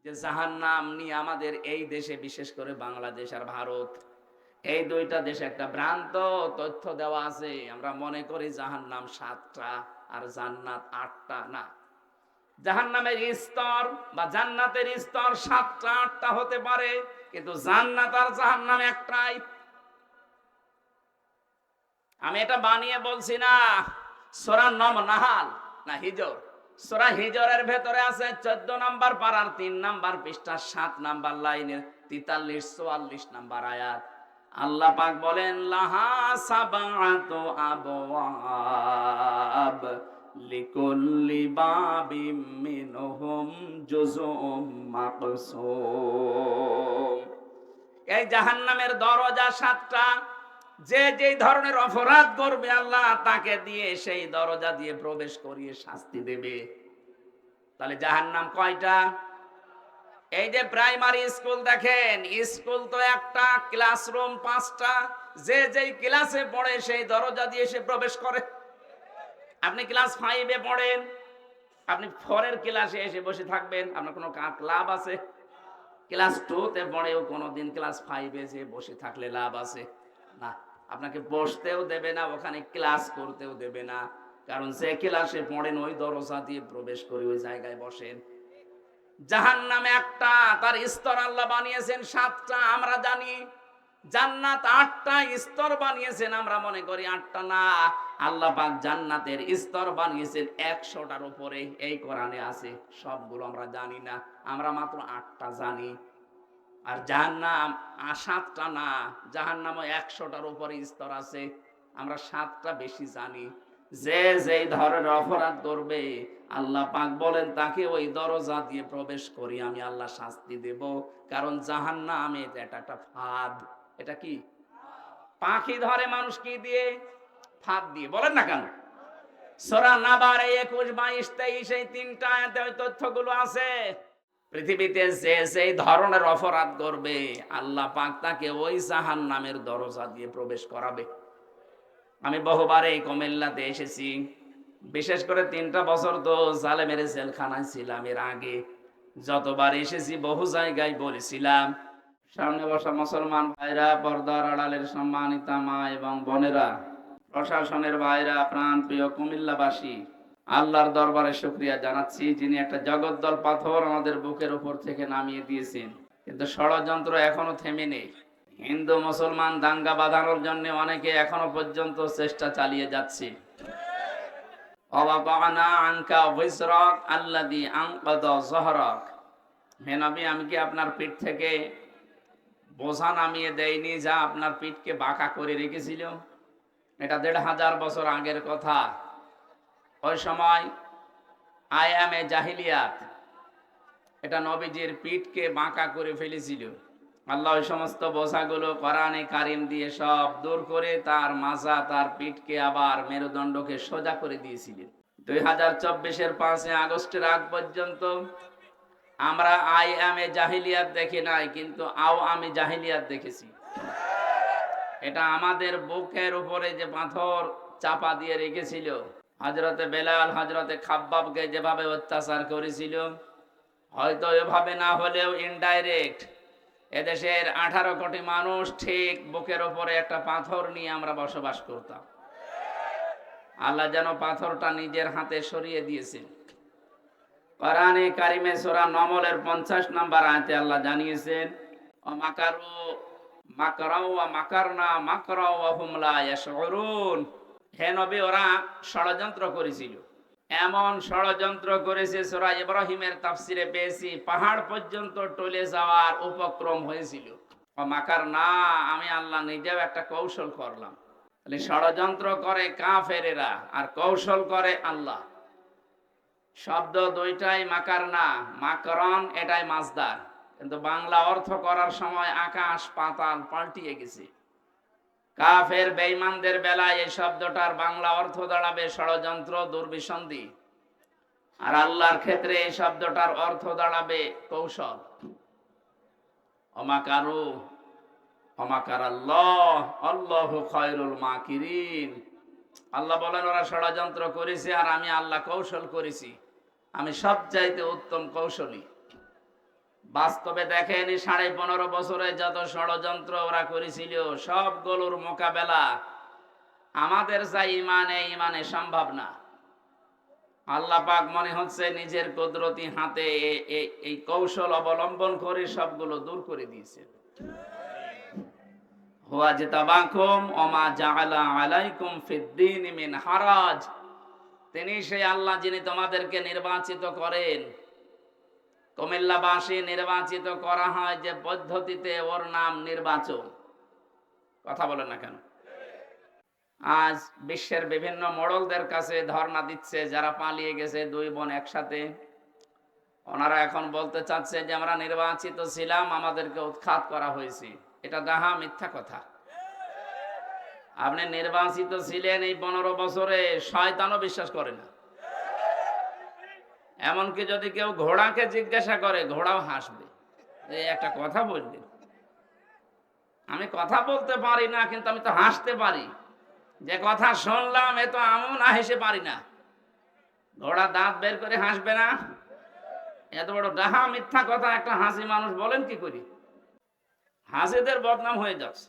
যে জাহান্নাম নিয়ে আমাদের এই দেশে, বিশেষ করে বাংলাদেশ আর ভারত, এই দুইটা দেশে একটা ভ্রান্ত তথ্য দেওয়া আছে। আমরা মনে করি জাহান্নাম 7টা আর জান্নাত 8টা। না, জাহান্নামের স্তর বা জান্নাতের স্তর 7টা 8টা হতে পারে, কিন্তু জান্নাত আর জাহান্নাম একটাই। আমি এটা বানিয়ে বলছি না। সূরা নাহাল না হিজর, সূরা হিজরের ভেতরে আছে 14 নাম্বার পারার 3 নাম্বার পৃষ্ঠা 7 নাম্বার লাইনের 43 44 নাম্বার আয়াত। আল্লাহ পাক বলেন লাহা সাবাতু আবওয়াব লিকুল্লি বাবিম মিনহুম জুজুম মাকসুম। এই জাহান্নামের দরজা 7টা। যে যেই ধরনের অপরাধ করবে আল্লাহ তাকে দিয়ে সেই দরজা দিয়ে প্রবেশ করিয়ে শাস্তি দেবে। তাহলে জাহান্নাম কয়টা? এই যে প্রাইমারি স্কুল দেখেন, স্কুল তো একটা, ক্লাসরুম 5টা। যে যেই ক্লাসে পড়ে সেই দরজা দিয়ে সে প্রবেশ করে। আপনি ক্লাস 5-এ পড়েন, আপনি 4-এর ক্লাসে এসে বসে থাকবেন, আপনার কোনো লাভ আছে? ক্লাস 2-তে পড়েও কোনোদিন ক্লাস 5-এ এসে বসে থাকলে লাভ আছে? না। আপনাকে বসতেও দেবে না, ওখানে ক্লাস করতেও দেবে না। কারণ যে ক্লাসে পড়েন ওই দরজা দিয়ে প্রবেশ করে ওই জায়গায় বসেন। জাহান্নামে একটা, তার স্তর আল্লাহ বানিয়েছেন 7টা। আমরা জানি জান্নাত 8টা স্তর বানিয়েছেন, আমরা মনে করি 8টা। না, আল্লাহ পাক জান্নাতের স্তর বানিয়েছেন 100টার উপরে। এই কোরআনে আছে। সবগুলো আমরা জানি না, আমরা মাত্র 8টা জানি। আর জাহান্নাম 7টা না, জাহান্নামও 100টার উপরে স্তর আছে। আমরা 7টা বেশি জানি। যে যেই ধরনের অপরাধ করবে আল্লাহ পাক বলেন তাকে ওই দরজা দিয়ে প্রবেশ করি আমি আল্লাহ শাস্তি দেব। কারণ জাহান্নামে এটা একটা ফাঁদ। এটা কি? পাখি ধরে মানুষ কি দিয়ে? ফাঁদ দিয়ে। বলেন না কেন? সূরা নাবার 21, 22, 23 এই 3টা আয়াতে ওই তথ্যগুলো আছে। পৃথিবীতে যে সেই ধরনের অপরাধ করবে আল্লাহ পাক তাকে ওই জাহান্নামের দরজা দিয়ে প্রবেশ করাবে। আমি বহুবার এই কুমিল্লাতে এসেছি, বিশেষ করে 3টা বছর তো জালেমের জেলখানায় ছিলাম। এর আগে যতবার এসেছি বহু জায়গায় বলেছিলাম, সামনে বসা মুসলমান ভাইরা, পর্দার আড়ালের সম্মানিতা মা এবং বোনেরা, প্রশাসনের ভাইরা, প্রাণ প্রিয় কুমিল্লাবাসী, আল্লাহর দরবারে শুকরিয়া জানাচ্ছি যিনি একটা জগদ্দল পাথর আমাদের বুকের উপর থেকে নামিয়ে দিয়েছেন। কিন্তু ষড়যন্ত্র এখনো থেমে নেই। হিন্দু মুসলমান দাঙ্গা বাঁধানোর জন্য অনেকে এখনো পর্যন্ত চেষ্টা চালিয়ে যাচ্ছে। ওয়াবানা আনকা ওয়িজরাক আল্লাযী আনকাযা যহরাক। হে নবী, আমি কি আপনার পিঠ থেকে বোঝা নামিয়ে দেইনি যা আপনার পিঠকে বাঁকা করে রেখেছিল? এটা 1500 বছর আগের কথা। ওই সময় আয়ামে জাহিলিয়াত, এটা নবীজির পিঠকে বাঁকা করে ফেলেছিল। আল্লাহ ওই সমস্ত বোঝাগুলো কোরআনে কারিম দিয়ে সব দূর করে তার মাজা, তার পিঠকে আবার মেরুদণ্ডকে সোজা করে দিয়েছিলেন। 2024-এর 5 আগস্টের আগ পর্যন্ত আমরা আয়ামে জাহিলিয়াত দেখি নাই, কিন্তু আওয়ামে জাহিলিয়াত দেখেছি। এটা আমাদের বুকের উপরে যে পাথর চাপা দিয়ে রেখেছিল, হযরতে বেলাল, হযরতে খাব্বাবকে যেভাবে অত্যাচার করেছিল, হয়তো এভাবে না হলেও ইনডাইরেক্ট এদেশের 18 কোটি মানুষ ঠিক বুকের উপরে একটা পাথর নিয়ে আমরা বসবাস করতাম। আল্লাহ যেন পাথরটা নিজের হাতে সরিয়ে দিয়েছেন। কোরআনে কারিমে সূরা নমলের 50 নম্বর আয়াতে আল্লাহ জানিয়েছেন, মাকারু মাকরাও ওয়া মাকারনা মাকরাও ওয়া হুম লা ইয়াশউরুন। হে নবী, ওরা ষড়যন্ত্র করেছিল। এমন ষড়যন্ত্র করেছে, সূরা ইব্রাহিমের তাফসিরে পেয়েছি, পাহাড় পর্যন্ত টলে যাওয়ার উপক্রম হয়েছিল। মাকারনা, আমি আল্লাহ নিজেও একটা কৌশল করলাম। তাহলে ষড়যন্ত্র করে কাফেরেরা আর কৌশল করে আল্লাহ। শব্দ দুইটাই মাকারনা, মাকরন এটাই মাসদার, কিন্তু বাংলা অর্থ করার সময় আকাশ পাতাল পাল্টিয়ে গেছে। কাফের বেঈমানদের বেলায় এই শব্দটার বাংলা অর্থ দাঁড়াবে ষড়যন্ত্র, দুর্বিসন্ধি। আর আল্লাহর ক্ষেত্রে এই শব্দটার অর্থ দাঁড়াবে কৌশল। অমাকারু অমাকারাল্লাহ আল্লাহু খায়রুল মাকিরিন। আল্লাহ বলেন ওরা ষড়যন্ত্র করেছে আর আমি আল্লাহ কৌশল করেছি। আমি সবচাইতে উত্তম কৌশলী। বাস্তবে দেখেন 15.5 বছরে যত ষড়যন্ত্র ওরা করেছিল সবগুলোর মোকাবেলা আমাদের যা ইমানে সম্ভব না। আল্লাহ পাক মনে হচ্ছে নিজের কুদরতি হাতে এই কৌশল অবলম্বন করে সবগুলো দূর করে দিয়েছে। হুয়া জিতাবাকুম ওমা জাআলা আলাইকুম ফিদ্দীন মিন হারাজ। তিনি সেই আল্লাহ যিনি তোমাদেরকে নির্বাচিত করেন। কুমিল্লাবাসী নির্বাচিত করা হয় যে পদ্ধতিতে, ওর নাম নির্বাচন। কথা বলেন না কেন? আজ বিশ্বের বিভিন্ন মোড়লদের কাছে ধর্ণা দিচ্ছে যারা পালিয়ে গেছে, দুই বোন একসাথে। ওনারা এখন বলতে চাচ্ছে যে আমরা নির্বাচিত ছিলাম, আমাদেরকে উৎখাত করা হয়েছে। এটা ডাহা মিথ্যা কথা। আপনি নির্বাচিত ছিলেন এই 15 বছরে, শয়তানও বিশ্বাস করে না। এমনকি যদি কেউ ঘোড়াকে জিজ্ঞাসা করে, ঘোড়াও হাসবে। এই একটা কথা বললেন, আমি কথা বলতে পারি না কিন্তু আমি তো হাসতে পারি। যে কথা শুনলাম এ তো আমিও না হেসে পারি না। ঘোড়া দাঁত বের করে হাসবে না? এত বড় ডাহা মিথ্যা কথা একটা হাসি মানুষ বলেন কি করি? হাসিদের বদনাম হয়ে যাচ্ছে।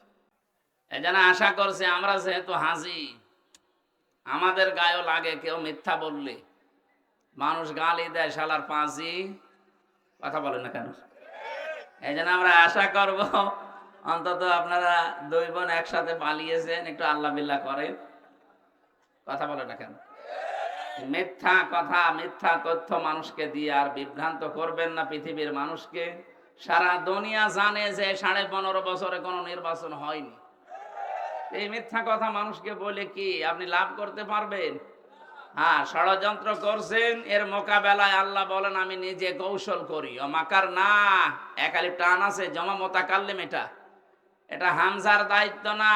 এই জন্য আশা করছে আমরা যেহেতু হাসি, আমাদের গায়েও লাগে কেউ মিথ্যা বললে। মানুষ গালি দেয় শালার পাঁচি। কথা বলেন না কেন? এই জন্য আমরা আশা করব অন্তত আপনারা দুই বোন একসাথে পালিয়েছেন, একটু আল্লাহ বিল্লাহ করেন। কথা বলেন না কেন? মিথ্যা কথা, মিথ্যা তথ্য মানুষকে দিয়ে আর বিভ্রান্ত করবেন না পৃথিবীর মানুষকে। সারা দুনিয়া জানে যে 15.5 বছরে কোনো নির্বাচন হয়নি। এই মিথ্যা কথা মানুষকে বলে কি আপনি লাভ করতে পারবেন? হ্যাঁ, ষড়যন্ত্র করছেন, এর মোকাবেলায় আল্লাহ বলেন আমি নিজে কৌশল করি। অমাকার না, একালি টান আছে জমা মোতাকাল্লিম। এটা হামজার দায়িত্ব না,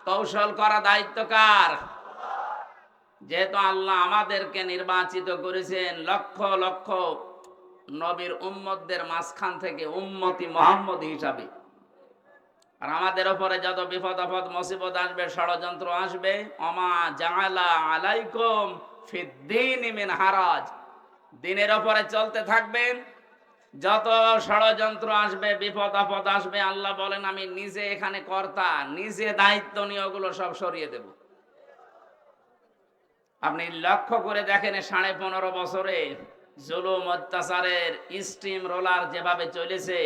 কৌশল করা দায়িত্ব কার? যেহেতু আল্লাহ আমাদেরকে নির্বাচিত করেছেন লক্ষ লক্ষ নবীর উম্মতদের মাঝখান থেকে উম্মতি মুহাম্মদ হিসাবে, আর আমাদের উপরে যত বিপদ আপদ মুসিবত আসবে, ষড়যন্ত্র আসবে, ওমা জাআলা আলাইকুম ফিদ্দীনি মিন হারাজ, দিনের উপরে চলতে থাকবেন। যত ষড়যন্ত্র আসবে, বিপদ আপদ আসবে, আল্লাহ বলেন আমি নিজে এখানে কর্তা, নিজে দায়িত্ব নিয়ে ওগুলো সব সরিয়ে দেব। আপনি লক্ষ্য করে দেখেন 15.5 বছরে জুলুম অত্যাচারের স্টিম রোলার যেভাবে চলেছে।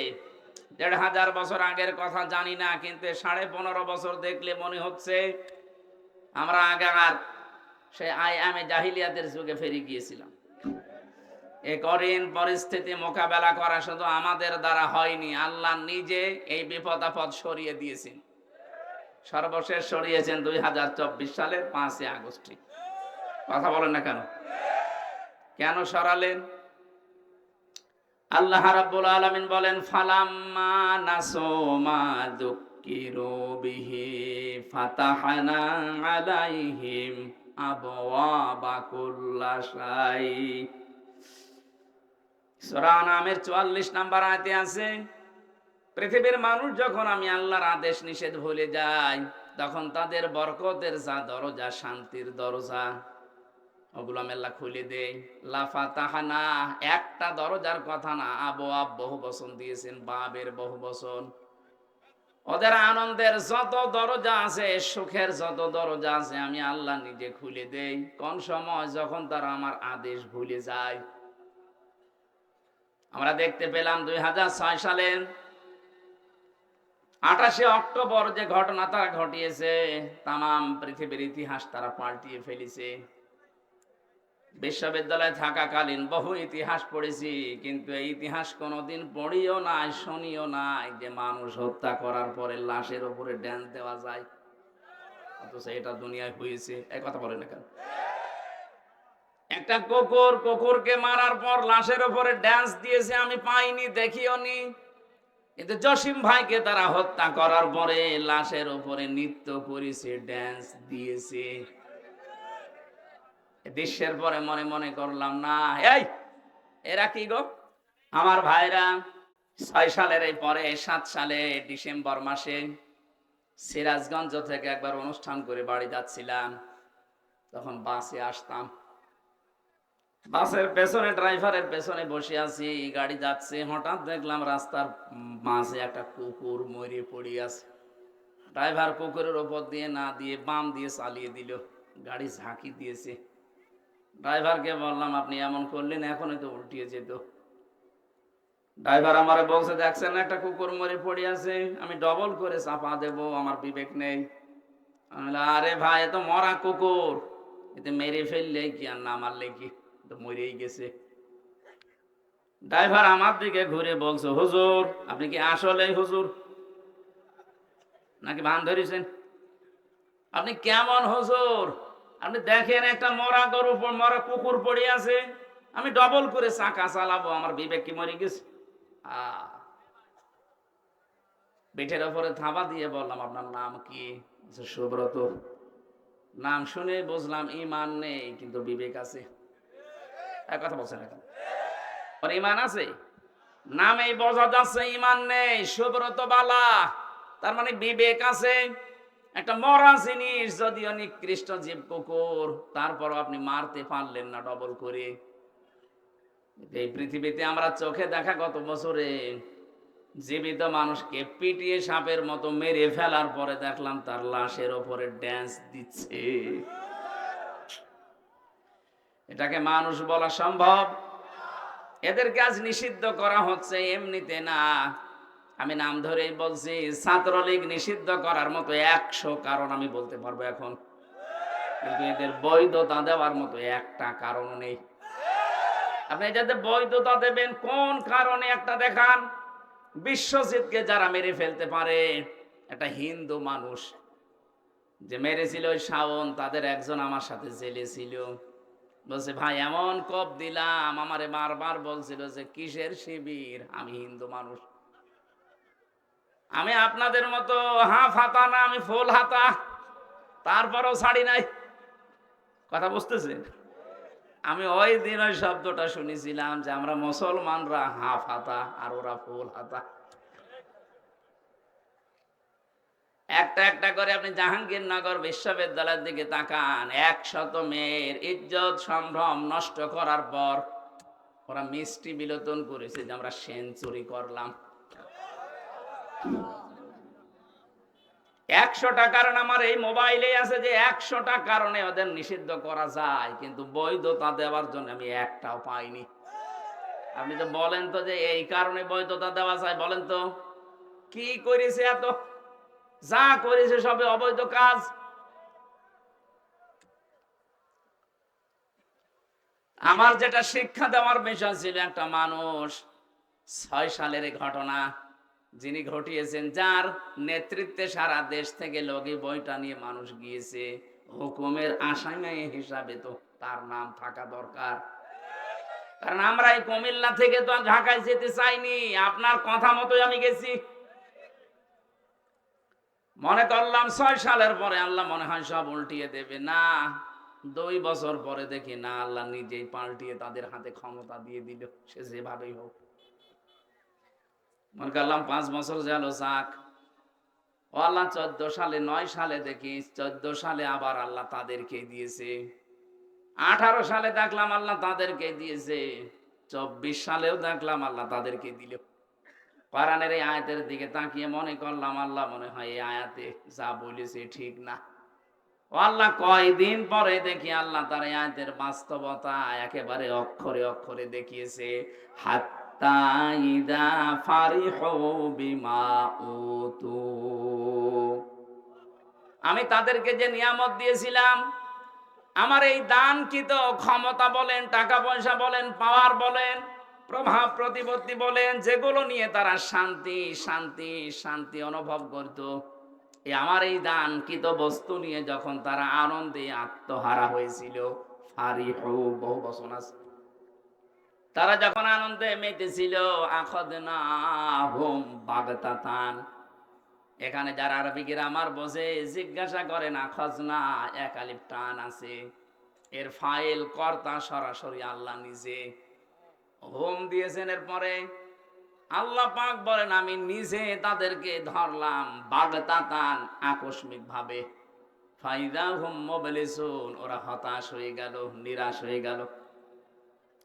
1500 বছর আগের কথা জানি না, কিন্তু 15.5 বছর দেখলে মনে হচ্ছে আমরা আগার সেই আইয়ামে জাহিলিয়াতের যুগে ফিরে গিয়েছিলাম। এই কঠিন পরিস্থিতি মোকাবেলা করা শুধু আমাদের দ্বারা হয়নি, আল্লাহ নিজে এই বিপদ আপদ সরিয়ে দিয়েছেন। সর্বশেষ সরিয়েছেন 2024 সালের 5 আগস্টে। কথা বলেন না কেন? কেন সরালেন? আল্লাহ রাব্বুল আলামিন বলেন ফালাম্মা নাসু মা যুক্কিরু বিহি ফাতাহনা আলাইহিম আবওয়াবা কুল্লা শাই। সূরা আনামের 44 নম্বর আয়াতে আছে, পৃথিবীর মানুষ যখন আমি আল্লাহর আদেশ নিষেধ ভুলে যায়, তখন তাদের বরকতের যা দরজা, শান্তির দরজা, ওগুলো আমি আল্লাহ খুলে দেই। লাফাতাহানা, একটা দরজার কথা না, আবওয়াব বহু বচন দিয়েছেন, বাবের বহু বচন। ওদের আনন্দের যত দরজা আছে, সুখের যত দরজা আছে, আমি আল্লাহ নিজে খুলে দেই। কোন সময়? যখন তারা আমার আদেশ ভুলে যায়। আমরা দেখতে পেলাম 2006 সালের 28 অক্টোবর যে ঘটনা তারা ঘটিয়েছে, তামাম পৃথিবীর ইতিহাস তারা পাল্টিয়ে ফেলেছে। বিশ্ববিদ্যালয়ে থাকাকালীন বহু ইতিহাস পড়েছি, কিন্তু এই ইতিহাস কোনোদিন পড়িও নাই, শুনিও নাই যে মানুষ হত্যা করার পরে লাশের উপরে ড্যান্স দেওয়া যায়। অথচ এটা দুনিয়ায় হয়েছে। এই কথা বলেন না কেন? একটা কুকুরকে মারার পর লাশের উপরে ড্যান্স দিয়েছে, আমি পাইনি, দেখিও নি। কিন্তু জসিম ভাইকে তারা হত্যা করার পরে লাশের উপরে নৃত্য করেছে, ড্যান্স দিয়েছে। দৃশ্যের পরে মনে মনে করলাম, না এই এরা কি গো আমার ভাইরা। 6 সালের এই পরে 7 সালে ডিসেম্বর মাসে সিরাজগঞ্জ থেকে একবার অনুষ্ঠান করে বাড়ি যাচ্ছিলাম। তখন বাসে আসতাম, বাসের পেছনে, ড্রাইভারের পেছনে বসে আছি, গাড়ি যাচ্ছে, হঠাৎ দেখলাম রাস্তার মাঝে একটা কুকুর মরে পড়ে আছে। ড্রাইভার কুকুরের ওপর দিয়ে না দিয়ে বাম দিয়ে চালিয়ে দিল, গাড়ি ঝাঁকি দিয়েছে। ড্রাইভারকে বললাম, আপনি এমন করলেন, এখনই তো উল্টিয়ে যেত। ড্রাইভার আমারে বলছে, দেখছেন একটা কুকুর মরে পড়ে আছে, আমি ডবল করে চাপা দেব, আমার বিবেক নেই। আমি বললাম, আরে ভাই, এ তো মরা কুকুর, এতে মেরে ফেললে কি আর না মারলে কি, তো মরেই গেছে। ড্রাইভার আমার দিকে ঘুরে বলছে, হুজুর আপনি কি আসলেই হুজুর নাকি ভান ধরেছেন? আপনি কেমন হুজুর? আপনি দেখেন একটা মরা গরু, মরা কুকুর পড়ে আছে, আমি ডবল করে চাকা চালাবো, আমার বিবেক কি মরে গেছে? আহ পিঠের ওপরে থাবা দিয়ে বললাম, আপনার নাম কি? বলছে, সুব্রত। নাম শুনে বুঝলাম ইমান নেই, কিন্তু বিবেক আছে। এক কথা বলছেন এখন, ওর ইমান আছে, নামেই বোঝা যাচ্ছে ইমান নেই। সুব্রত বালা, তার মানে বিবেক আছে। একটা মরা জিনিস, যদিও নিকৃষ্ট জীব কুকুর, তারপর আপনি মারতে পারলেন না ডবল করে। এই পৃথিবীতে আমরা চোখে দেখা গত বছরে জীবিত মানুষকে পিটিয়ে সাপের মতো মেরে ফেলার পরে দেখলাম তার লাশের ওপরে ড্যান্স দিচ্ছে। এটাকে মানুষ বলা সম্ভব? এদের কাজ নিষিদ্ধ করা হচ্ছে এমনিতে না, আমি নাম ধরেই বলছি। ছাত্রলীগ নিষিদ্ধ করার মতো 100 কারণ আমি বলতে পারবো এখন, কিন্তু এদের বৈধতা দেওয়ার মতো একটা কারণ নেই। আপনি যাতে বৈধতা দেবেন কোন কারণে একটা দেখান। বিশ্বজিৎকে যারা মেরে ফেলতে পারে, একটা হিন্দু মানুষ যে মেরেছিল ওই শাওন, তাদের একজন আমার সাথে জেলে ছিল। বলছে, ভাই এমন কোপ দিলাম, আমারে বারবার বলছিল যে কিসের শিবির, আমি হিন্দু মানুষ। আমি আপনাদের মতো হাফ হাতা না, আমি ফুল হাতা, তারপরও ছাড়ি নাই। কথা বুঝতেছেন? আমি ওই দিন ওই শব্দটা শুনেছিলাম যে আমরা মুসলমানরা হাফ হাতা আর ওরা ফুল হাতা। একটা একটা করে আপনি জাহাঙ্গীরনগর বিশ্ববিদ্যালয়ের দিকে তাকান, 100 মেয়ের ইজ্জত সম্ভ্রম নষ্ট করার পর ওরা মিষ্টি বিলোচন করেছে যে আমরা সেঞ্চুরি করলাম। 100টা কারণ আমার এই মোবাইলে আছে, যে 100টা কারণে ওদের নিষিদ্ধ করা যায়, কিন্তু বৈধতা দেওয়ার জন্য আমি একটাও পাইনি। আপনি তো বলেন তো যে এই কারণে বৈধতা দেওয়া যায়, বলেন তো কি করেছে? এত যা করেছে সবে অবৈধ কাজ। আমার যেটা শিক্ষা দেওয়ার বিষয় ছিল, একটা মানুষ 6 সালের ঘটনা যিনি ঘটিয়েছেন, যার নেতৃত্বে সারা দেশ থেকে লগি বইটা নিয়ে মানুষ গিয়েছে, হুকুমের আসামি হিসাবে তো তার নাম থাকা দরকার। কারণ আমরা এই কুমিল্লা থেকে তো ঢাকায় যেতে চাইনি, আপনার কথা মতোই আমি গেছি। মনে করলাম 6 সালের পরে আল্লাহ মনে হয় সব উল্টিয়ে দেবে, না 2 বছর পরে দেখি না, আল্লাহ নিজেই পাল্টিয়ে তাদের হাতে ক্ষমতা দিয়ে দিল, সে যেভাবেই হোক। মনে করলাম 5 বছর গেল, যাক। ও আল্লাহ 14 সালে 9 সালে দেখি, 14 সালে আবার আল্লাহ তাদেরকে দিয়েছে। 18 সালে দেখলাম আল্লাহ তাদেরকে দিয়েছে। 24 সালেও দেখলাম আল্লাহ তাদেরকে দিল। কোরআনের এই আয়াতের দিকে তাকিয়ে মনে করলাম, আল্লাহ মনে হয় এই আয়াতে যা বলেছে ঠিক না। ও আল্লাহ, কয়দিন পরে দেখি আল্লাহ তার এই আয়াতের বাস্তবতা একেবারে অক্ষরে অক্ষরে দেখিয়েছে। হাত্তা ইদা ফারিহু বিমা উতু, আমি তাদেরকে যে নিয়ামত দিয়েছিলাম, আমার এই দানকৃত ক্ষমতা বলেন, টাকা পয়সা বলেন, পাওয়ার বলেন, প্রভাব প্রতিপত্তি বলেন, যেগুলো নিয়ে তারা শান্তি শান্তি শান্তি অনুভব করত, এই আমার এই দানকৃত বস্তু নিয়ে যখন তারা আনন্দে আত্মহারা হয়েছিল, ফারিহু বহু বচন আছে, তারা যখন আনন্দে মেতেছিল, আখাযনাহুম বাগতাতান। এখানে যারা আরবি গ্রামার বোঝে জিজ্ঞাসা করেন, আখাযনা এক আলিফ টান আছে, এর ফাইল কর্তা সরাসরি আল্লাহ নিজে, হোম দিয়েছেন। এর পরে আল্লাহ পাক বলেন, আমি নিজে তাদেরকে ধরলাম বাগতাতান, আকস্মিক ভাবে। ফাইদা হুম মুবলিসুন, ওরা হতাশ হয়ে গেল, নিরাশ হয়ে গেল।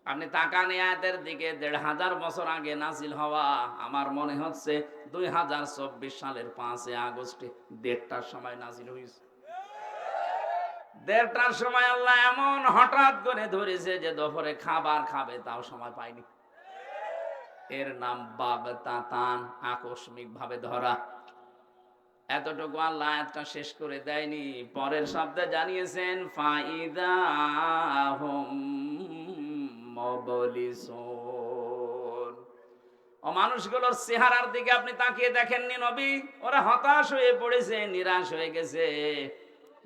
আপনি তাকান এই আয়াতের দিকে, ১৫০০ বছর আগে নাজিল হওয়া। আমার মনে হচ্ছে ২০২৪ সালের ৫ই আগস্টে ১:৩০টার সময় নাজিল হয়েছে। ১:৩০টার সময় আল্লাহ এমন হঠাৎ করে ধরেছে যে দুপুরে খাবার খাবে তাও সময় পায়নি। এর নাম বাগতাতান, আকস্মিক ভাবে ধরা। এতটুকু আল্লাহ আয়াতটা শেষ করে দেয়নি, পরের শব্দে জানিয়েছেন ফাইদা হুম মুবলিসুন। ও মানুষগুলোর চেহারার দিকে আপনি তাকিয়ে দেখেননি নবী? ওরা হতাশ হয়ে পড়েছে, নিরাশ হয়ে গেছে।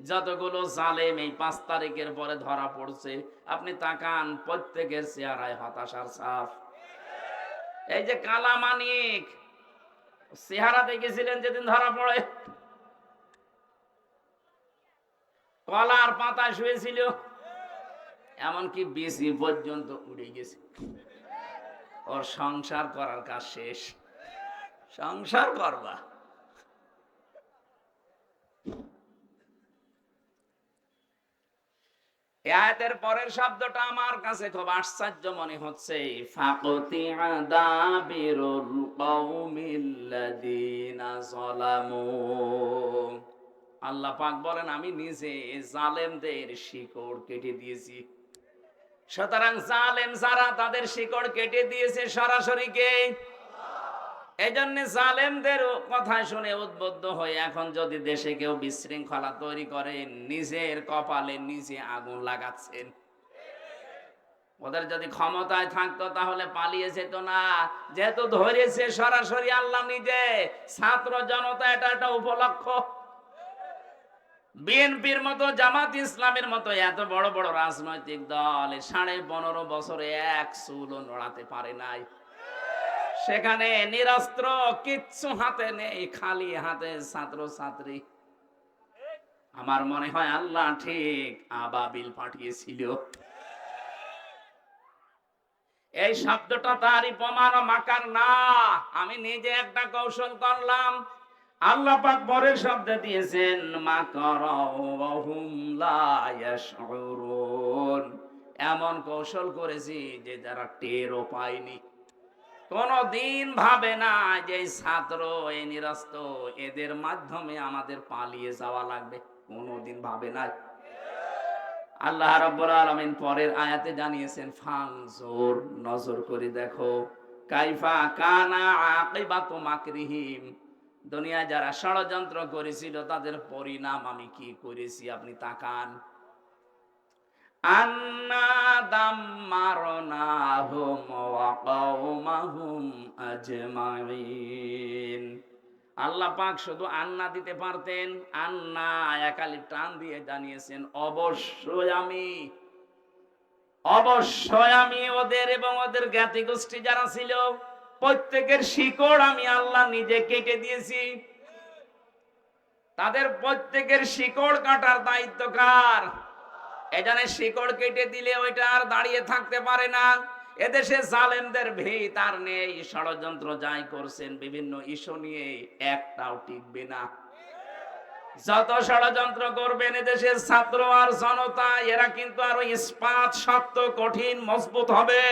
যতগুলো জালেম এই ৫ তারিখের পরে ধরা পড়ছে, আপনি তাকান প্রত্যেকের চেহারায় হতাশার ছাপ। এই যে কালা মানিক চেহারা দেখেছিলেন যেদিন ধরা পড়ে, কলার পাতায় শুয়েছিল, এমনকি বিসি পর্যন্ত উড়ে গেছে। ওর সংসার করার কাজ শেষ। সংসার করবা, এই আয়াতের পরের শব্দটা আমার কাছে খুব আশ্চর্য মনে হচ্ছে, ফাকতিআ দাবিরুল কওমিল্লাযিনা যালামু। আল্লাহ পাক বলেন আমি নিজে জালেমদের শিকড় কেটে দিয়েছি। সুতরাং জালেম যারা তাদের শিকড় কেটে দিয়েছে সরাসরি কে? এই জন্য জালেমদের কথা শুনে উদ্বুদ্ধ হয়ে এখন যদি দেশে কেউ বিশৃঙ্খলা তৈরি করে, নিজের কপালে নিজে আগুন লাগাচ্ছেন। ওদের যদি ক্ষমতায় থাকতো তাহলে পালিয়ে যেত না, যেহেতু ধরেছে সরাসরি আল্লাহ নিজে। ছাত্র জনতা এটা একটা উপলক্ষ। বিএনপির মতো, জামাত ইসলামের মতো এত বড় বড় রাজনৈতিক দল 15.5 বছরে এক চুলও নড়াতে পারে নাই। সেখানে নিরস্ত্র, কিচ্ছু হাতে নেই, খালি হাতে ছাত্র ছাত্রী। আমার মনে হয় আল্লাহ ঠিক আবাবিল পাঠিয়েছিল। এই শব্দটা তারই প্রমাণ, মাকার না। আমি নিজে একটা কৌশল করলাম। আল্লাহ পাক পরের শব্দ দিয়েছেন মাকারাহুম লা ইয়াশউরুন। এমন কৌশল করেছি যে যারা টেরও পায়নি। কোনদিন ভাবে না যে এই ছাত্র, এই নিরস্ত, এদের মাধ্যমে আমাদের পালিয়ে যাওয়া লাগবে, কোনদিন ভাবে না। আল্লাহ রাব্বুল আলামিন পরের আয়াতে জানিয়েছেন ফানজুর, নজর করে দেখো, কাইফা কানা আকিবাতু মাকরিহিম। দুনিয়ায় যারা ষড়যন্ত্র করেছিল তাদের পরিণাম আমি কি করেছি আপনি তাকান। আন্না দাম্মারনাহুম ওয়া কওমাহুম আজমাইন। আল্লাহ পাক শুধু আন্না দিতে পারতেন, আন্না একালি টান দিয়ে জানিয়েছেন অবশ্যই আমি ওদের এবং ওদের জ্ঞাতি গোষ্ঠী যারা ছিল প্রত্যেকের শিকড় আমি আল্লাহ নিজে কেটে দিয়েছি। তাদের প্রত্যেকের শিকড় কাটার দায়িত্ব কার? এখানে শিকড় কেটে দিলে ওইটা আর দাঁড়িয়ে থাকতে পারে না। এদেশে জালেমদের ভিত আর নেই, ষড়যন্ত্র যাই করছেন বিভিন্ন ইস্যু নিয়ে একটাও টিকবে না। যত ষড়যন্ত্র করবেন এদেশের ছাত্র আর জনতা, এরা কিন্তু আরো ইস্পাত শক্ত কঠিন মজবুত হবে।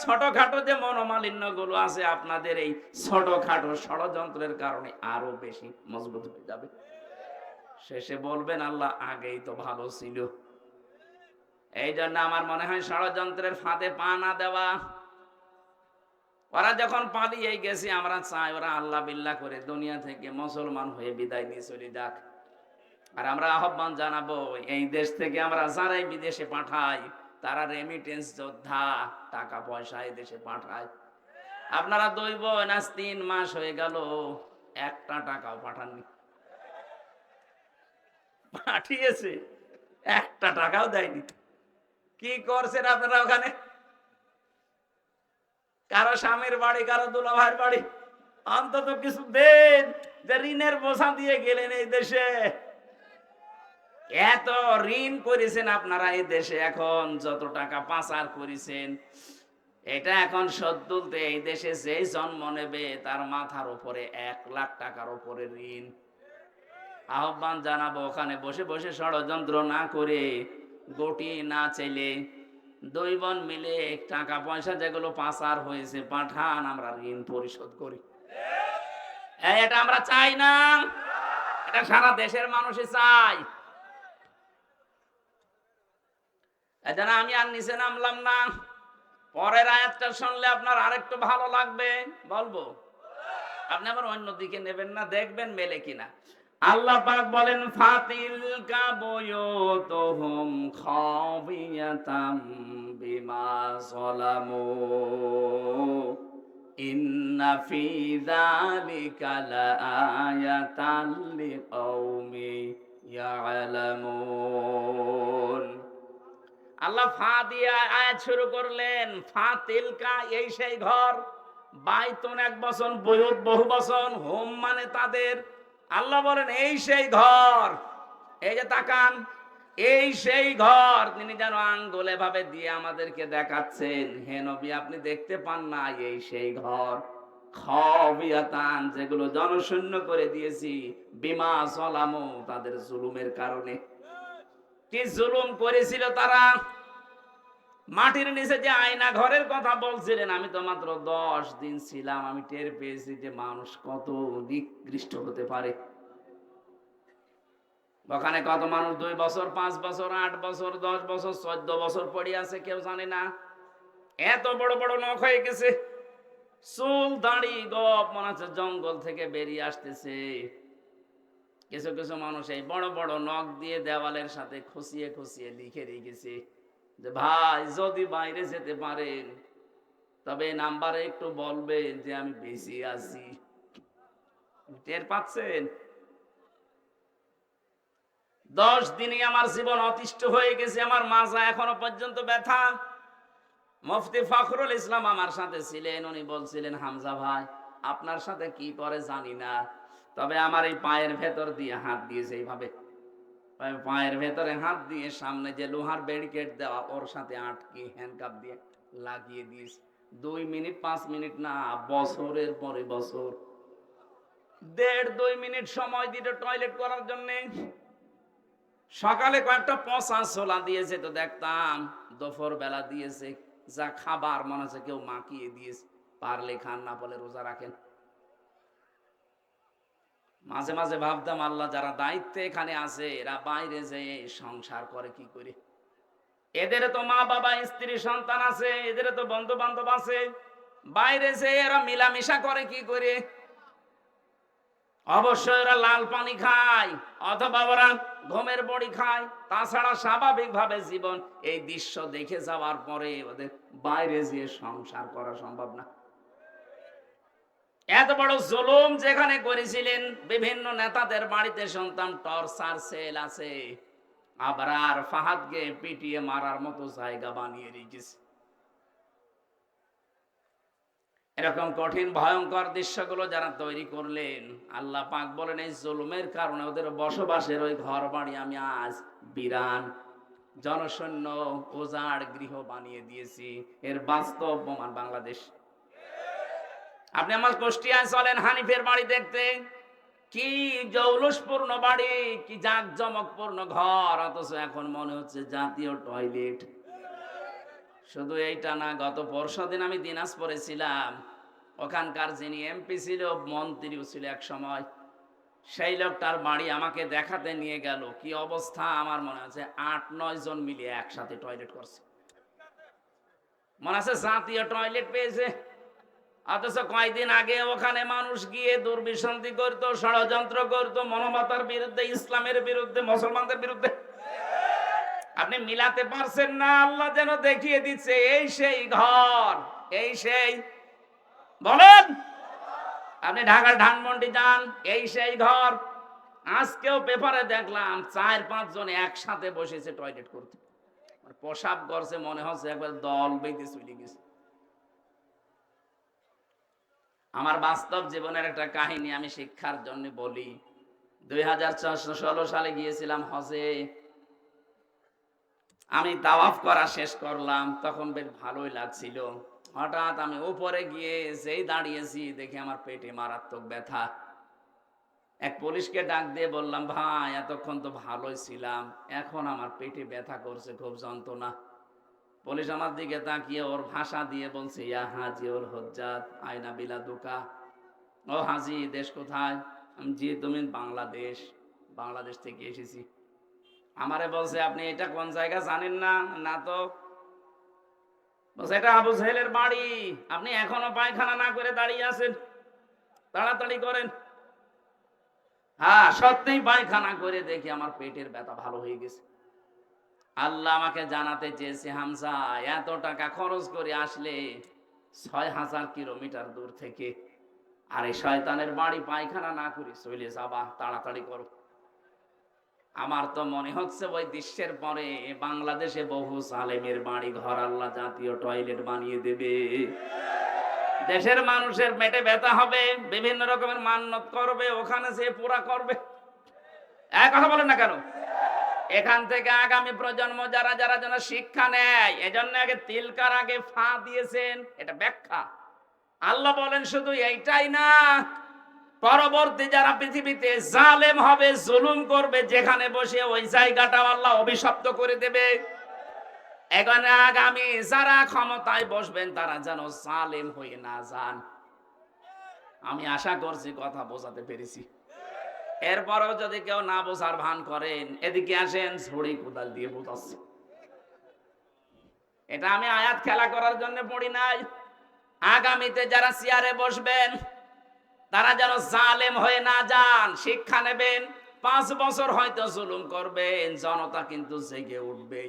ছোটখাটো যে মনোমালিন্য গুলো আছে আপনাদের এই ছোটখাটো ষড়যন্ত্রের কারণে আরো বেশি মজবুত হয়ে যাবে। শেষে বলবেন আল্লাহ আগেই তো ভালো ছিল। এই জন্য আমার মনে হয় ষড়যন্ত্রের ফাঁদে পা না দেওয়া। ওরা যখন পালিয়ে গেছে আমরা চাই ওরা আল্লাহ বিল্লাহ করে দুনিয়া থেকে মুসলমান হয়ে বিদায় নিয়ে চলে যাক। আর আমরা আহ্বান জানাবো এই দেশ থেকে আমরা যারাই বিদেশে পাঠাই তারা রেমিটেন্স যোদ্ধা, টাকা পয়সা এই দেশে পাঠায়। আপনারা 2 বোন আজ 3 মাস হয়ে গেল একটা টাকাও পাঠাননি। পাঠিয়েছে, একটা টাকাও দেয়নি। কি করছেন আপনারা ওখানে? কারো স্বামীর বাড়ি, কারো দুলাভাইয়ের বাড়ি, অন্তত কিছু দেন। যে ঋণের বোঝা দিয়ে গেলেন এই দেশে, এত ঋণ করেছেন আপনারা এই দেশে, এখন যত টাকা পাচার করেছেন এটা এখন শোধ তুলতে এই দেশে যেই জন্ম নেবে তার মাথার উপরে 1 লাখ টাকার উপরে ঋণ। আহ্বান জানাবো ওখানে বসে বসে ষড়যন্ত্র না করে, গটি না চাইলে দুই বোন মিলে টাকা পয়সা যেগুলো পাচার হয়েছে পাঠান, আমরা ঋণ পরিশোধ করি। এটা আমরা চাই না, এটা সারা দেশের মানুষই চায়। এজন্য আমি আর নিচে নামলাম না। পরের আয়াতটা শুনলে আপনার আরেকটু ভালো লাগবে, বলবো। আপনি আবার অন্য দিকে নেবেন না, দেখবেন মেলে কিনা। আল্লাহ পাক বলেন, ফাতিলকা বুয়ুতুহুম খাবিয়াতাম বিমা যালামু ইন্না ফি যালিকা লাআয়াতান লিকাউমি ইয়ালামুন। আল্লাহ ফা দিয়ে আয়াত শুরু করলেন। ফাতিলকা, এই সেই ঘর। বাইতুন এক বছর, বুয়ুত বহু বছর, হোম মানে তাদের। আল্লাহ বলেন এই সেই ঘর। এই যে তাকান, এই সেই ঘর। তিনি যেন আঙ্গুলে ভাবে দিয়ে আমাদেরকে দেখাচ্ছেন, হে নবী আপনি দেখতে পান না, এই সেই ঘর। খাবিয়াতান, যেগুলো জনশূন্য করে দিয়েছি, বিমা যালামু, তাদের জুলুমের কারণে। কি জুলুম করেছিল তারা? মাটির নিচে যে আয়না ঘরের কথা বলছিলেন, আমি তো মাত্র 10 দিন ছিলাম, আমি টের পেয়েছি যে মানুষ কত নিকৃষ্ট হতে পারে। ওখানে কত মানুষ 2 বছর, 5 বছর, 8 বছর, 10 বছর, 14 বছর পড়ে আছে, কেউ জানে না। এত বড় বড় নখ হয়ে গেছে, চুল দাড়ি গপ মনে হচ্ছে জঙ্গল থেকে বেরিয়ে আসতেছে। কিছু কিছু মানুষ এই বড় বড় নখ দিয়ে দেওয়ালের সাথে খুশিয়ে খুশিয়ে লিখে রেখেছে যে ভাই যদি বাইরে যেতে পারেন তবে নাম্বারে একটু বলবেন যে আমি বেশি আছি। টের পাচ্ছেন? 10 দিনই আমার জীবন অতিষ্ঠ হয়ে গেছে, আমার মাজা এখনো পর্যন্ত ব্যথা। মুফতি ফখরুল ইসলাম আমার সাথে ছিলেন, উনি বলছিলেন হামজা ভাই আপনার সাথে কি করে জানি না, তবে আমার এই পায়ের ভেতর দিয়ে হাত দিয়েছে এইভাবে, পায়ের ভেতরে হাত দিয়ে সামনে যে লোহার ব্যারিকেড দেওয়া ওর সাথে আটকে হ্যান্ডকাপ দিয়ে লাগিয়ে দিয়েছে। 2 মিনিট 5 মিনিট না, বছরের পরে বছর। 1.5-2 মিনিট সময় দিতে টয়লেট করার জন্য। সকালে কয়েকটা পচা ছোলা দিয়েছে তো দেখতাম, দুপুর বেলা দিয়েছে যা খাবার মনে হচ্ছে কেউ মাখিয়ে দিয়েছে, পারলে খান না পারলে রোজা রাখেন। মাঝে মাঝে ভাবতাম আল্লাহ যারা দায়িত্বে এখানে আছে এরা বাইরে যেয়ে সংসার করে কি করে? এদের তো মা বাবা স্ত্রী সন্তান আছে, এদের তো বন্ধু বান্ধব আছে, বাইরে যেয়ে এরা মিলামিশা করে কি করে? অবশ্যই এরা লাল পানি খায় অথবা ওরা ঘুমের বড়ি খায়, তাছাড়া স্বাভাবিক ভাবে জীবন এই দৃশ্য দেখে যাওয়ার পরে ওদের বাইরে যেয়ে সংসার করা সম্ভব না। এত বড় জুলুম যেখানে করেছিলেন, বিভিন্ন নেতাদের বাড়িতে শুনতাম টর্চার সেল আছে, আবরার ফাহাদকে পিটিয়ে মারার মতো জায়গা বানিয়ে রেখেছে। এরকম কঠিন ভয়ঙ্কর দৃশ্যগুলো যারা তৈরি করলেন, আল্লাহ পাক বলেন এই জুলুমের কারণে ওদের বসবাসের ওই ঘর বাড়ি আমি আজ বিরান জনশূন্য উজাড় গৃহ বানিয়ে দিয়েছি। এর বাস্তব প্রমাণ বাংলাদেশ। আপনি আমার কুষ্টিয়ায় চলেন হানিফের বাড়ি দেখতে, কি জৌলুসপূর্ণ বাড়ি, কি জাঁকজমকপূর্ণ ঘর, অথচ এখন মনে হচ্ছে জাতীয় টয়লেট। শুধু এইটা না, গত পরশুদিন আমি দিনাজপুরে ছিলাম, ওখানকার যিনি এমপি ছিল, মন্ত্রীও ছিল এক সময়, সেই লোকটার বাড়ি আমাকে দেখাতে নিয়ে গেল। কি অবস্থা, আমার মনে আছে 8-9 জন মিলে একসাথে টয়লেট করছে, মনে আছে জাতীয় টয়লেট পেয়েছে। অথচ কয়েকদিন আগে ওখানে মানুষ গিয়ে দুর্বিসন্ধি করতো, ষড়যন্ত্র করতো মানবতার বিরুদ্ধে, ইসলামের বিরুদ্ধে, মুসলমানদের বিরুদ্ধে। আপনি মিলাতে পারছেন না, আল্লাহ যেন দেখিয়ে দিচ্ছে এই সেই ঘর, এই সেই। বলেন, আপনি ঢাকার ধানমন্ডি যান, এই সেই ঘর। আজকেও পেপারে দেখলাম 4-5 জন একসাথে বসেছে টয়লেট করতে, প্রসাব করছে, মনে হচ্ছে একবার দল বেঁধে চলে গেছে। আমার বাস্তব জীবনের একটা কাহিনী আমি শিক্ষার জন্য বলি। 2016 সালে গিয়েছিলাম হজে। আমি তাওয়াফ করা শেষ করলাম, তখন বেশ ভালোই লাগছিল। হঠাৎ আমি উপরে গিয়ে যেই দাঁড়িয়েছি দেখি আমার পেটে মারাত্মক ব্যথা। এক পুলিশকে ডাক দিয়ে বললাম, ভাই এতক্ষণ তো ভালোই ছিলাম, এখন আমার পেটে ব্যথা করছে, খুব যন্ত্রণা। পুলিশ আমার দিকে তাকিয়ে ওর ভাষা দিয়ে বলছে, ইয়া হাজি ওর হজ্জাত আয়না বিলা দুকা। ও হাজি, দেশ কোথায়? আমি জি, তুমি বাংলাদেশ। বাংলাদেশ থেকে এসেছি। আমারে বলছে, আপনি এটা কোন জায়গা জানেন না? না তো। বলছে, এটা আবু জেহেলের বাড়ি। আপনি এখনো পায়খানা না করে দাঁড়িয়ে আছেন, তাড়াতাড়ি করেন। হ্যাঁ, সত্যিই পায়খানা করে দেখি আমার পেটের ব্যথা ভালো হয়ে গেছে। আল্লাহ আমাকে জানাতে চেয়েছে, হামজা এত টাকা খরচ করে আসলে ৬,০০০ কিলোমিটার দূর থেকে, আর এই শয়তানের বাড়ি পায়খানা না করে চলে যাবা, তাড়াতাড়ি করো। আমার তো মনে হচ্ছে ওই দৃশ্যের পরে বাংলাদেশে বহু জালেমের বাড়ি ঘর আল্লাহ জাতীয় টয়লেট বানিয়ে দেবে। দেশের মানুষের পেটে ব্যথা হবে, বিভিন্ন রকমের মান্যত করবে, ওখানে যে পুরা করবে। এক কথা বলেন না কেন? এখান থেকে আগামী প্রজন্ম যারা যারা যেন শিক্ষা নেয়, এজন্য আগে তিলকার আগে ফা দিয়েছেন, এটা ব্যাখ্যা। আল্লাহ বলেন শুধু এইটাই না, পরবর্তী যারা পৃথিবীতে জালেম হবে, জুলুম করবে, যেখানে বসে ওই জায়গাটা আল্লাহ অভিশপ্ত করে দেবে। এখানে আগামী যারা ক্ষমতায় বসবেন তারা যেন জালেম হয়ে না যান। আমি আশা করছি কথা বোঝাতে পেরেছি। এরপরেও যদি কেউ না বোঝার ভান করেন, এদিকে আসেন, ছড়ি কোদাল দিয়ে বোঝাচ্ছি। এটা আমি আয়াত খেলা করার জন্য পড়ি নাই। আগামীতে যারা চেয়ারে বসবেন তারা যেন জালেম হয়ে না যান, শিক্ষা নেবেন। 5 বছর হয়তো জুলুম করবেন, জনতা কিন্তু জেগে উঠবে।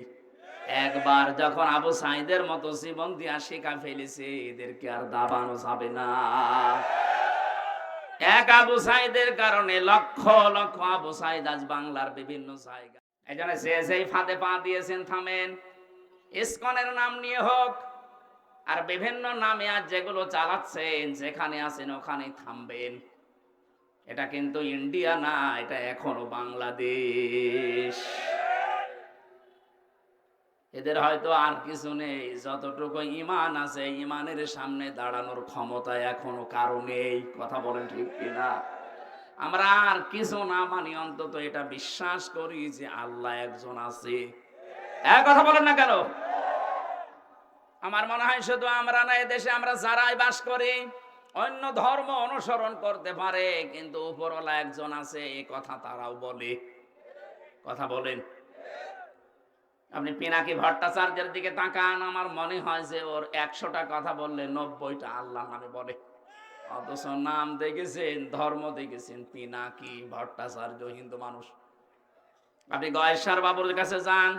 একবার যখন আবু সাঈদের মতো জীবন দিয়া শিখা ফেলেছে, এদেরকে আর দাবানো যাবে না। এক আবু সাঈদের কারণে লক্ষ লক্ষ আবু সাঈদ আজ বাংলার বিভিন্ন জায়গা। এজন্য যে যেই ফাঁদে পা দিয়েছেন থামেন। ইসকনের নাম নিয়ে হোক আর বিভিন্ন নামে আজ যেগুলো চালাচ্ছেন, যেখানে আছেন ওখানে থামবেন। এটা কিন্তু ইন্ডিয়া না, এটা এখনো বাংলাদেশ। এদের হয়তো আর কিছু নেই, যতটুকু ঈমান আছে ঈমানের সামনে দাঁড়ানোর ক্ষমতা এখনো কারো নেই। কথা বলেন ঠিক কিনা? আমরা আর কিছু না মানি, অন্তত এটা বিশ্বাস করি যে আল্লাহ একজন আছে। এক কথা বলেন না কেন? আমার মনে হয় শুধু আমরা না, এদেশে আমরা যারাই বাস করি অন্য ধর্ম অনুসরণ করতে পারে, কিন্তু উপরওয়ালা একজন আছে, এই কথা তারাও বলে। কথা বলেন। আপনি পিনাকি ভট্টাচার্যের দিকে তাকান, আমার মনে হয় যে ওর 100টা কথা বললে 90টা আল্লাহ নামে বলে। অথচ নাম দেখেছেন, ধর্ম দেখেছেন পিনাকি ভট্টাচার্য, হিন্দু মানুষ। আপনি গয়েশ্বর বাবুর কাছে যান,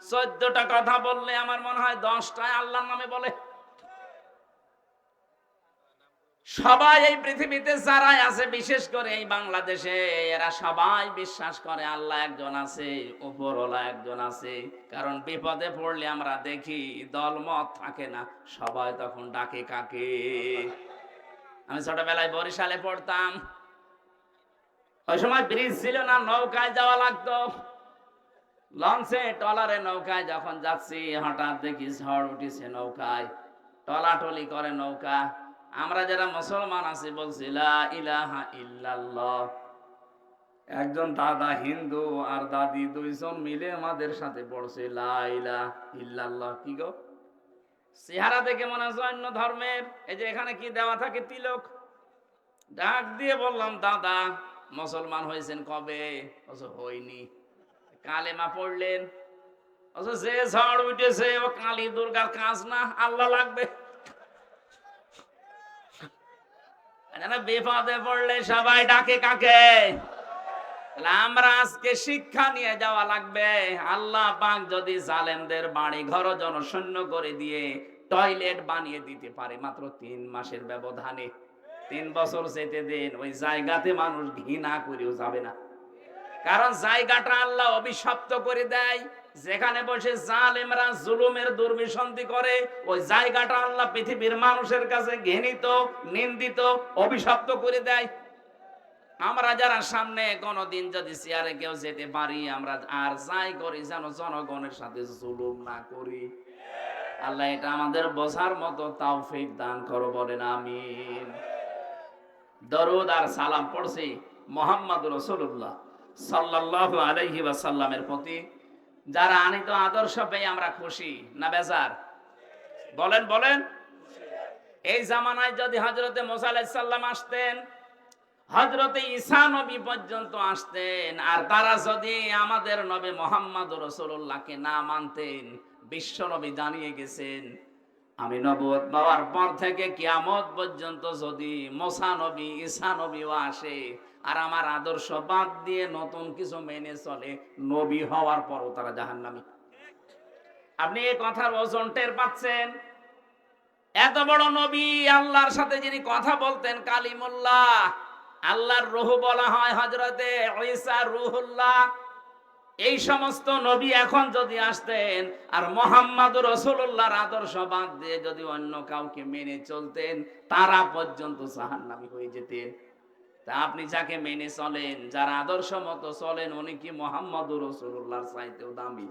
14টা কথা বললে আমার মনে হয় 10টায় আল্লাহর নামে বলে। সবাই এই পৃথিবীতে যারাই আছে, বিশেষ করে এই বাংলাদেশে, এরা সবাই বিশ্বাস করে আল্লাহ একজন আছে, উপরওয়ালা একজন আছে। কারণ বিপদে পড়লে আমরা দেখি দলমত থাকে না, সবাই তখন ডাকে কাকে? আমি ছোটবেলায় বরিশালে পড়তাম, ওই সময় ব্রিজ ছিল না, নৌকায় যাওয়া লাগতো। লঞ্চে টলারে নৌকায় যখন যাচ্ছি, হঠাৎ দেখি ঝড় উঠেছে নৌকায়, টলাটলি করে নৌকা। আমরা যারা মুসলমান আছি বলছি লা ইলাহা ইল্লাল্লাহ। একজন দাদা হিন্দু আর দাদি দুইজন মিলে আমাদের সাথে পড়ছে লা ইলাহা ইল্লাল্লাহ। কি গো, চেহারা দেখে মনে হয় অন্য ধর্মের। এই যে এখানে কি দেওয়া থাকে, তিলক। ডাক দিয়ে বললাম, দাদা মুসলমান হয়েছেন কবে? হইনি। কালেমা পড়লেন? যে ঝড় উঠেছে ও কালী দুর্গার কাজ না, আল্লাহ লাগবে। বিপদে পড়লে সবাই ডাকে কাকে? আমরা আজকে শিক্ষা নিয়ে যাওয়া লাগবে। আল্লাহ পাক যদি জালেমদের বাড়ি ঘর জনশূন্য করে দিয়ে টয়লেট বানিয়ে দিতে পারে মাত্র 3 মাসের ব্যবধানে, 3 বছর যেতে দেন, ওই জায়গাতে মানুষ ঘৃণা করেও যাবে না। কারণ জায়গাটা আল্লাহ অভিশপ্ত করে দেয়। যেখানে বসে জালেমরা জুলুমের দুর্বিসন্ধি করে, ওই জায়গাটা আল্লাহ পৃথিবীর মানুষের কাছে ঘৃণিত, নিন্দিত, অভিশপ্ত করে দেয়। আমরা যারা সামনে কোনদিন যদি চেয়ারে কেউ যেতে পারি, আমরা আর যাই করি যেন জনগণের সাথে জুলুম না করি। আল্লাহ এটা আমাদের বোঝার মতো তৌফিক দান করো, বলেন আমিন। দরুদ আর সালাম পড়ছি মুহাম্মদুর রাসূলুল্লাহ সাল্লাল্লাহু আলাইহি ওয়াসাল্লামের প্রতি, যারা আনিত আদর্শ পেয়ে আমরা খুশি না বেজার? বলেন বলেন। এই জামানায় যদি হযরতে মুসা আলাইহিস সালাম আসতেন, হযরতে ঈসা নবী পর্যন্ত আসতেন, আর তারা যদি আমাদের নবী মুহাম্মদ রাসূলুল্লাহকে না মানতেন, বিশ্ব নবী জানিয়ে গেছেন আমি নবুয়ত পাওয়ার পর থেকে কিয়ামত পর্যন্ত যদি মুসা নবী ঈসা নবীও আসে আর আমার আদর্শ বাদ দিয়ে নতুন কিছু মেনে চলে, নবী হওয়ার পরও তারা জাহান্নামী। আপনি এই কথার ওজন টের পাচ্ছেন? এত বড় নবী, আল্লাহর সাথে যিনি কথা বলতেন কালিমুল্লাহ, আল্লাহর রূহ বলা হয় হযরতে ঈসা রূহুল্লাহ, এই সমস্ত নবী এখন যদি আসতেন আর মুহাম্মদুর রাসূলুল্লাহর আদর্শ বাদ দিয়ে যদি অন্য কাউকে মেনে চলতেন, তারা পর্যন্ত জাহান্নামী হয়ে যেতেন। তা আপনি যাকে মেনে চলেন, যার আদর্শ মতো চলেন, উনি কি মুহাম্মদুর রাসূলুল্লাহর চাইতেও দামি?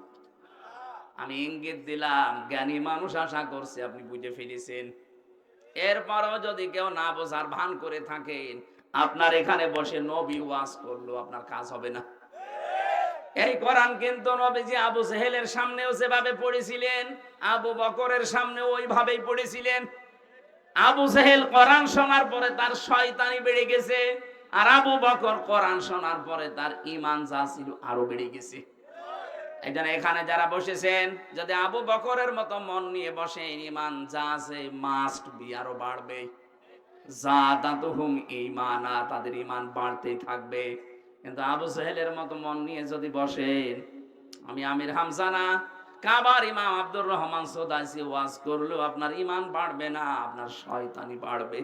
আমি ইঙ্গিত দিলাম, জ্ঞানী মানুষ আশা করছে আপনি বুঝে ফেলেছেন। এরপরও যদি কেউ না বোঝার ভান করে থাকেন, আপনার এখানে বসে নবী ওয়াজ করলো আপনার কাজ হবে না। এই কোরআন কিন্তু নবীজি আবু জেহেলের সামনেও যেভাবে পড়েছিলেন, আবু বকরের সামনেও ওইভাবেই পড়েছিলেন। আবু জেহেল কোরআন শোনার পরে তার শয়তানি বেড়ে গেছে, আর আবু বকর কোরআন শোনার পরে তার ঈমান যা ছিল আরো বেড়ে গেছে। এইজন্য এখানে যারা বসেছেন, যদি আবু বকরের মতো মন নিয়ে বসেন, ঈমান যা আছে মাস্ট বি আরো বাড়বে। যাদাতুহুম ঈমানা, তাদের ঈমান বাড়তেই থাকবে। কিন্তু আবু জেহেলের মতো মন নিয়ে যদি বসেন, আমি আমির হামজা না, কাবার ইমাম আব্দুর রহমান সুদাইসি ওয়াজ করলেও আপনার ঈমান বাড়বে না, আপনার শয়তানি বাড়বে।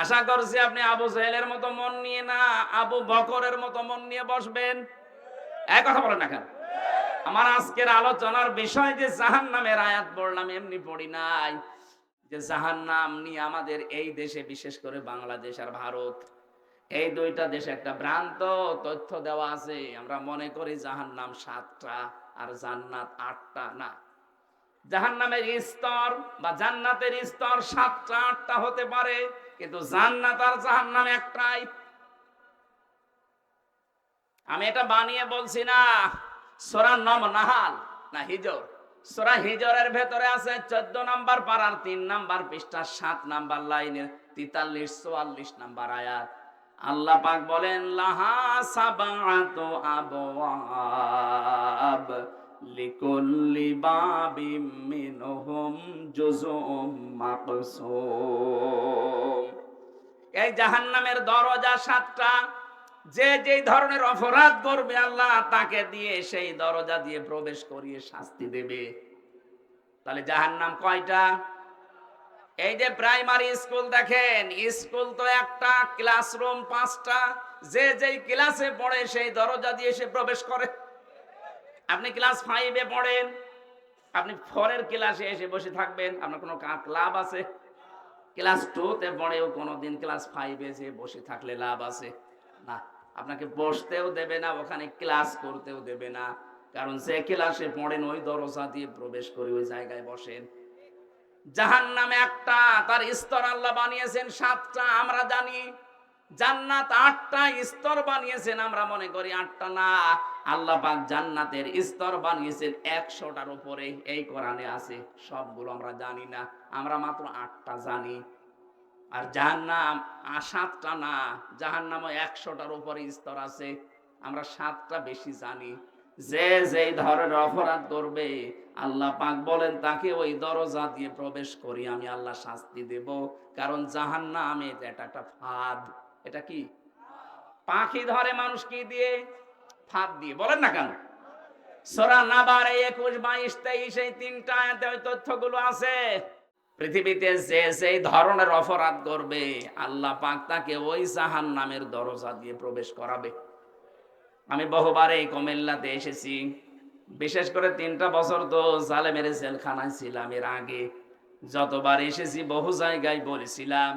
আশা করছি আপনি আবু জেহেলের মতো মন নিয়ে না, আবু বকরের মতো মন নিয়ে বসবেন। এক কথা বলেন না কেন? আমার আজকের আলোচনার বিষয় যে জাহান্নামের আয়াত পড়লাম, এমনি পড়ি নাই। যে জাহান্নাম নিয়ে আমাদের এই দেশে, বিশেষ করে বাংলাদেশ আর ভারত, এই দুইটা দেশে একটা ভ্রান্ত তথ্য দেওয়া আছে। আমরা মনে করি জাহান্নাম 7টা আর জান্নাত 8টা। না, জাহান্নামের স্তর বা জান্নাতের স্তর 7টা 8টা হতে পারে, কিন্তু জান্নাত আর জাহান্নাম একটাই। আমি এটা বানিয়ে বলছি না। সূরা নাহাল না হিজর, সূরা হিজরের ভেতরে আছে 14 নাম্বার পারার 3 নাম্বার পৃষ্ঠা 7 নাম্বার লাইনের 43 44 নাম্বার আয়াত। আল্লাহ পাক বলেন, লাহা সাবাতু আবওয়াব লিকুল্লি বাবিম মিনহুম জুজউম মাকসুম। এই জাহান্নামের দরজা 7টা। যে যেই ধরনের অপরাধ করবে আল্লাহ তাকে দিয়ে সেই দরজা দিয়ে প্রবেশ করিয়ে শাস্তি দেবে। তাহলে জাহান্নাম কয়টা? এই যে প্রাইমারি স্কুল দেখেন, স্কুল তো একটা, ক্লাসরুম 5টা। যে যেই ক্লাসে পড়ে সেই দরজা দিয়ে সে প্রবেশ করে। আপনি ক্লাস 5-এ পড়েন, আপনি 4-এর ক্লাসে এসে বসে থাকবেন, আপনার কোনো লাভ আছে? ক্লাস 2-তে পড়েও কোনোদিন ক্লাস 5-এ এসে বসে থাকলে লাভ আছে? না, আপনাকে বসতেও দেবে না, ওখানে ক্লাস করতেও দেবে না। কারণ যে ক্লাসে পড়েন ওই দরজা দিয়ে প্রবেশ করে ওই জায়গায় বসেন। জাহান্নাম একটা, তার স্তর আল্লাহ বানিয়েছেন 7টা। আমরা জানি জান্নাত 8টা স্তর বানিয়েছেন, আমরা মনে করি 8টা। না, আল্লাহ পাক জান্নাতের স্তর বানিয়েছেন 100টার উপরে। এই কোরআনে আছে। সবগুলো আমরা জানি না, আমরা মাত্র 8টা জানি। আর জাহান্নাম 7টা না, জাহান্নামও 100টার উপরে স্তর আছে, আমরা 7টা বেশি জানি। যে যেই ধরনের অপরাধ করবে আল্লাহ পাক বলেন তাকে ওই দরজা দিয়ে প্রবেশ করি আমি আল্লাহ শাস্তি দেব। কারণ জাহান্নামে এটা একটা ফাঁদ। এটা কি? পাখি ধরে মানুষ কি দিয়ে? ফাঁদ দিয়ে। বলেন না কেন? সূরা নাবার 21, 22, 23 এই 3টা আয়াতে ওই তথ্যগুলো আছে। পৃথিবীতে যে যেই ধরনের অপরাধ করবে আল্লাহ পাক তাকে ওই জাহান্নামের দরজা দিয়ে প্রবেশ করাবে। আমি বহুবার এই কুমিল্লাতে এসেছি, বিশেষ করে 3টা বছর তো জালেমের জেলখানায় ছিলাম। এর আগে যতবার এসেছি বহু জায়গায় বলেছিলাম